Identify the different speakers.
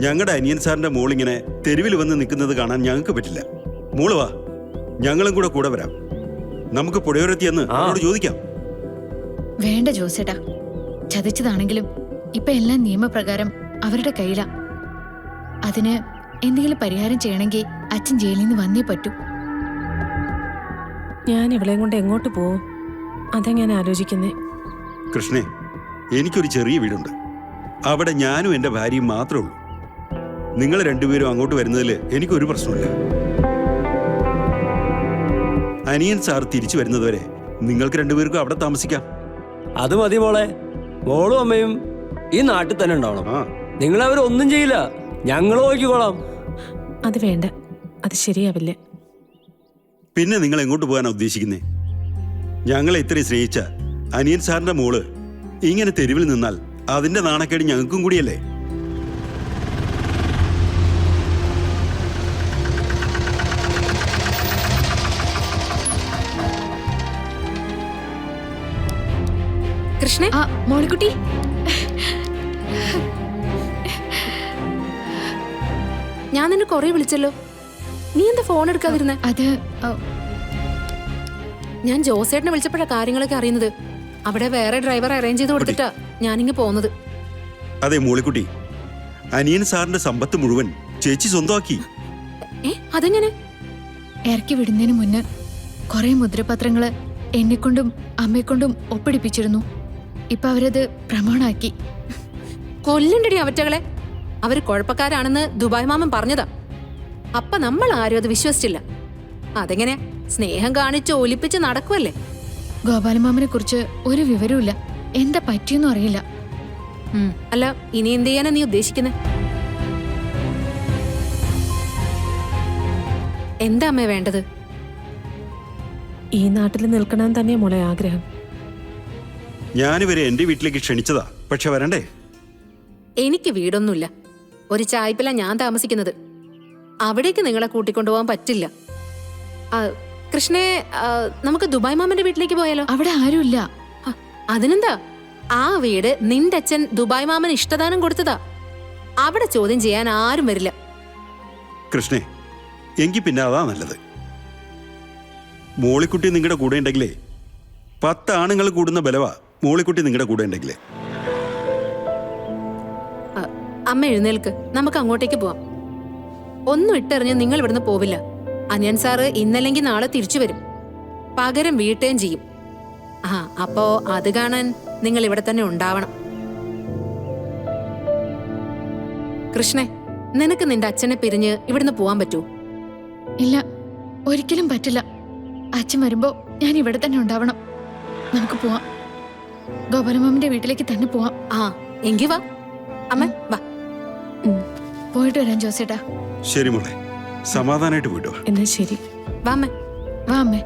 Speaker 1: ഞങ്ങളുടെ അനിയൻ സാറിന്റെ മോളിങ്ങനെ തെരുവിൽ വന്ന് നിൽക്കുന്നത് കാണാൻ ഞങ്ങൾക്ക് പറ്റില്ല. മോള് വാ, ഞങ്ങളും കൂടെ വരാം. നമുക്ക് പുഴയോരത്തിയെന്ന് അവരോട് ചോദിക്കാം.
Speaker 2: വേണ്ട ജോസേട്ടാ, ചതിച്ചതാണെങ്കിലും ഇപ്പൊ എല്ലാം നിയമപ്രകാരം അവരുടെ കയ്യിലാ. അതിന് എന്തെങ്കിലും പരിഹാരം ചെയ്യണമെങ്കിൽ അച്ഛൻ ജയിലിൽ നിന്ന് വന്നേ പറ്റൂ.
Speaker 3: ഞാൻ ഇവളെയും കൊണ്ട് എങ്ങോട്ട് പോവും? അതാ ഞാൻ ആലോചിക്കുന്നേ.
Speaker 1: കൃഷ്ണേ, എനിക്കൊരു ചെറിയ വീടുണ്ട്. അവിടെ ഞാനും എൻ്റെ ഭാര്യയും മാത്രമേ ഉള്ളൂ. നിങ്ങൾ രണ്ടുപേരും അങ്ങോട്ട് വരുന്നതിൽ എനിക്കൊരു പ്രശ്നമില്ല. അനിയൻ സാർ തിരിച്ചു വരുന്നതുവരെ നിങ്ങൾക്ക് രണ്ടുപേർക്കും അവിടെ താമസിക്കാം.
Speaker 4: അത് മതി മോളെ. മോളും അമ്മയും ഈ നാട്ടിൽ തന്നെ ഉണ്ടാവണം. നിങ്ങളവരൊന്നും ചെയ്യില്ല, ഞങ്ങൾ നോക്കിക്കോളാം.
Speaker 3: അത് വേണ്ട, അത് ശരിയാവില്ല.
Speaker 1: പിന്നെ നിങ്ങൾ എങ്ങോട്ട് പോകാനാണ് ഉദ്ദേശിക്കുന്നേ? ഞങ്ങളെ ഇത്രയും സ്നേഹിച്ച അനിയൻ സാറിന്റെ മോള് ഇങ്ങനെ തെരുവിൽ നിന്നാൽ അതിന്റെ നാണക്കേട് ഞങ്ങൾക്കും കൂടിയല്ലേ?
Speaker 2: കൃഷ്ണ, മോളിക്കുട്ടി,
Speaker 5: ഞാൻ നിന്നെ കൊറേ വിളിച്ചല്ലോ, നീ എന്താ ഫോൺ എടുക്കാതിരുന്നേ?
Speaker 2: അത്
Speaker 5: ഞാൻ ജോസേട്ടനെ വിളിച്ചപ്പോഴാ കാര്യങ്ങളൊക്കെ അറിയുന്നത്. അവിടെ വേറെ ഡ്രൈവർ അറേഞ്ച് ചെയ്ത് കൊടുത്തിട്ടാ ഞാനിങ്ങ് പോകുന്നത്.
Speaker 1: അതെ മോളിക്കുട്ടി, അനിയൻ സാറിന്റെ സമ്പത്ത് മുഴുവൻ ചേച്ചി സ്വന്തമാക്കി.
Speaker 5: അതെങ്ങനെ?
Speaker 2: ഇറക്കി വിടുന്നതിന് മുന്നേ കുറെ മുദ്രപത്രങ്ങള് എന്നെക്കൊണ്ടും അമ്മയെക്കൊണ്ടും ഒപ്പിടിപ്പിച്ചിരുന്നു. ഇപ്പൊ അവരത് പ്രമാണാക്കി.
Speaker 5: കൊല്ലണ്ടടി അവറ്റകളെ. അവര് കുഴപ്പക്കാരാണെന്ന് ദുബായ് മാമൻ പറഞ്ഞതാ. അപ്പൊ നമ്മൾ ആരും അത് വിശ്വസിച്ചില്ല. അതെങ്ങനെ? സ്നേഹം കാണിച്ച് ഒലിപ്പിച്ച് നടക്കുവല്ലേ.
Speaker 2: ഗോപാലമാമനെ കുറിച്ച് ഒരു വിവരവുമില്ല. എന്താ പറ്റിയെന്നും അറിയില്ല.
Speaker 5: അല്ല, ഇനി എന്ത് ചെയ്യാനാ നീ ഉദ്ദേശിക്കുന്നത്? എന്താ അമ്മേ വേണ്ടത്?
Speaker 3: ഈ നാട്ടിൽ നിൽക്കണം തന്നെയാ മോളെ ആഗ്രഹം.
Speaker 1: ഞാനിവരെ എന്റെ വീട്ടിലേക്ക് ക്ഷണിച്ചതാ, പക്ഷെ വരണ്ടേ?
Speaker 5: എനിക്ക് വീടൊന്നുമില്ല. ഒരു ചായ്പില ഞാൻ താമസിക്കുന്നത്. അവിടേക്ക് നിങ്ങളെ കൂട്ടിക്കൊണ്ടുപോകാൻ പറ്റില്ല. കൃഷ്ണേ, നമുക്ക് ദുബായ് മാമന്റെ വീട്ടിലേക്ക് പോയാലോ?
Speaker 2: അവിടെ ആരുമില്ല.
Speaker 5: അതിനെന്താ? ആ വീട് നിന്റെ അച്ഛൻ ദുബായ് മാമൻ ഇഷ്ടദാനം കൊടുത്തതാ. അവിടെ ചോദ്യം ചെയ്യാൻ ആരും വരില്ല.
Speaker 1: കൃഷ്ണേ, എങ്കിൽ പിന്നെ അതാ നല്ലത്. മോളിക്കുട്ടി നിങ്ങളുടെ കൂടെ ഉണ്ടെങ്കിലേ 10 ആണുങ്ങൾ കൂടുന്ന ബലവാ മോളിക്കുട്ടി നിങ്ങളുടെ കൂടെ ഉണ്ടെങ്കിലേ.
Speaker 5: അമ്മ എഴുന്നേൽക്ക്, നമുക്ക് അങ്ങോട്ടേക്ക് പോവാം. ഒന്നും ഇട്ടെറിഞ്ഞ് നിങ്ങൾ ഇവിടുന്ന് പോവില്ല. അനിയൻ സാറ് ഇന്നല്ലെങ്കിൽ നാളെ തിരിച്ചു വരും. പകരം വീട്ടുകയും ചെയ്യും. അപ്പോ അത് കാണാൻ നിങ്ങൾ ഇവിടെ തന്നെ ഉണ്ടാവണം. കൃഷ്ണേ, നിനക്ക് നിന്റെ അച്ഛനെ പിരിഞ്ഞ് ഇവിടുന്ന് പോവാൻ പറ്റൂ?
Speaker 2: ഇല്ല, ഒരിക്കലും പറ്റില്ല. അച്ഛൻ വരുമ്പോ ഞാൻ ഇവിടെ തന്നെ ഉണ്ടാവണം. നമുക്ക് പോവാം. ഗോപാലമാമന്റെ വീട്ടിലേക്ക് തന്നെ പോവാം.
Speaker 5: എങ്കി വാ അമ്മ, വാ.
Speaker 2: പോയിട്ട് വരാം ജോസേട്ടാ.
Speaker 1: ശരി മോളെ, സമാധാനായിട്ട് പോയിട്ട് വാ.
Speaker 3: എന്നാ ശരി.
Speaker 5: വാ അമ്മേ.
Speaker 2: വാ അമ്മേ.